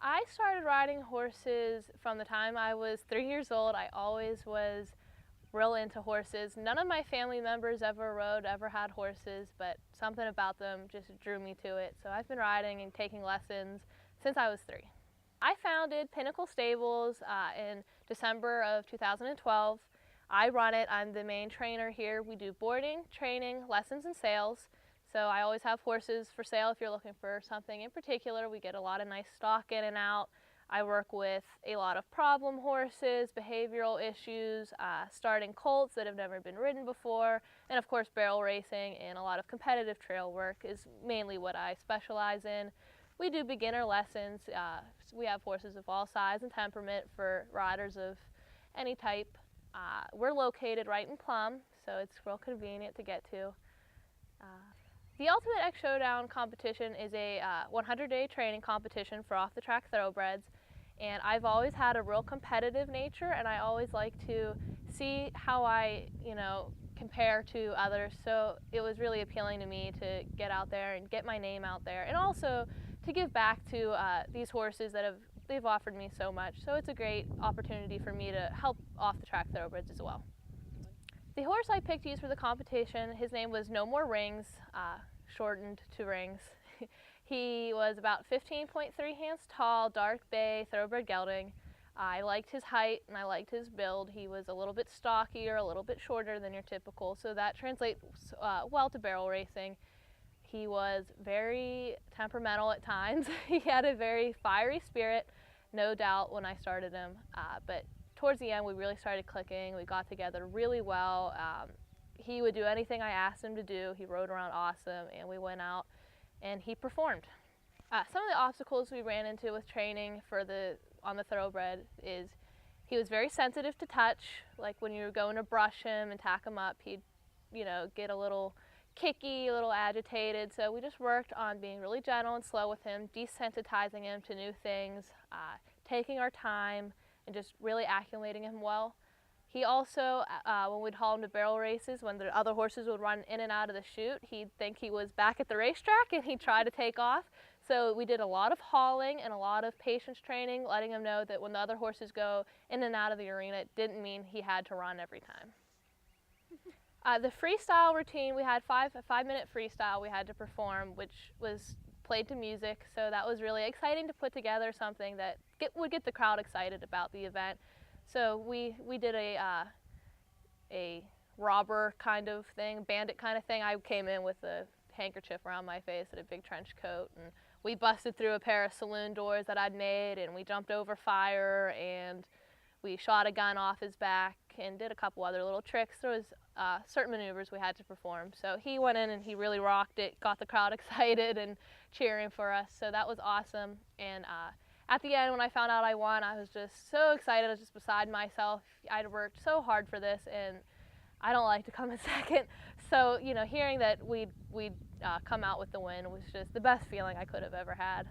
I started riding horses from the time I was 3 years old. I always was real into horses. None of my family members ever rode, ever had horses, but something about them just drew me to it. So I've been riding and taking lessons since I was 3. I founded Pinnacle Stables in December of 2012. I run it. I'm the main trainer here. We do boarding, training, lessons, and sales. So I always have horses for sale if you're looking for something in particular. We get a lot of nice stock in and out. I work with a lot of problem horses, behavioral issues, starting colts that have never been ridden before, and of course barrel racing and a lot of competitive trail work is mainly what I specialize in. We do beginner lessons. We have horses of all size and temperament for riders of any type. We're located right in Plum, so it's real convenient to get to. The Ultimate X Showdown competition is a 100-day training competition for off-the-track thoroughbreds, and I've always had a real competitive nature, and I always like to see how I, compare to others. So it was really appealing to me to get out there and get my name out there, and also to give back to these horses that they've offered me so much. So it's a great opportunity for me to help off-the-track thoroughbreds as well. The horse I picked to use for the competition, his name was No More Rings, shortened to Rings. He was about 15.3 hands tall, dark bay, thoroughbred gelding. I liked his height and I liked his build. He was a little bit stockier, a little bit shorter than your typical, so that translates well to barrel racing. He was very temperamental at times. He had a very fiery spirit, no doubt, when I started him, but towards the end, we really started clicking. We got together really well. He would do anything I asked him to do. He rode around awesome, and we went out and he performed. Some of the obstacles we ran into with training on the thoroughbred is he was very sensitive to touch. Like when you were going to brush him and tack him up, he'd get a little kicky, a little agitated. So we just worked on being really gentle and slow with him, desensitizing him to new things, taking our time, and just really acclimating him well. He also, when we'd haul him to barrel races, when the other horses would run in and out of the chute, he'd think he was back at the racetrack and he'd try to take off. So we did a lot of hauling and a lot of patience training, letting him know that when the other horses go in and out of the arena, it didn't mean he had to run every time. The freestyle routine, we had a 5-minute freestyle we had to perform, which was played to music, so that was really exciting to put together something that would get the crowd excited about the event. So we did a robber kind of thing, bandit kind of thing. I came in with a handkerchief around my face and a big trench coat, and we busted through a pair of saloon doors that I'd made, and we jumped over fire, and we shot a gun off his back and did a couple other little tricks. There was certain maneuvers we had to perform. So he went in and he really rocked it, got the crowd excited and cheering for us. So that was awesome. And at the end, when I found out I won, I was just so excited. I was just beside myself. I'd worked so hard for this, and I don't like to come in second. So, hearing that we'd come out with the win was just the best feeling I could have ever had.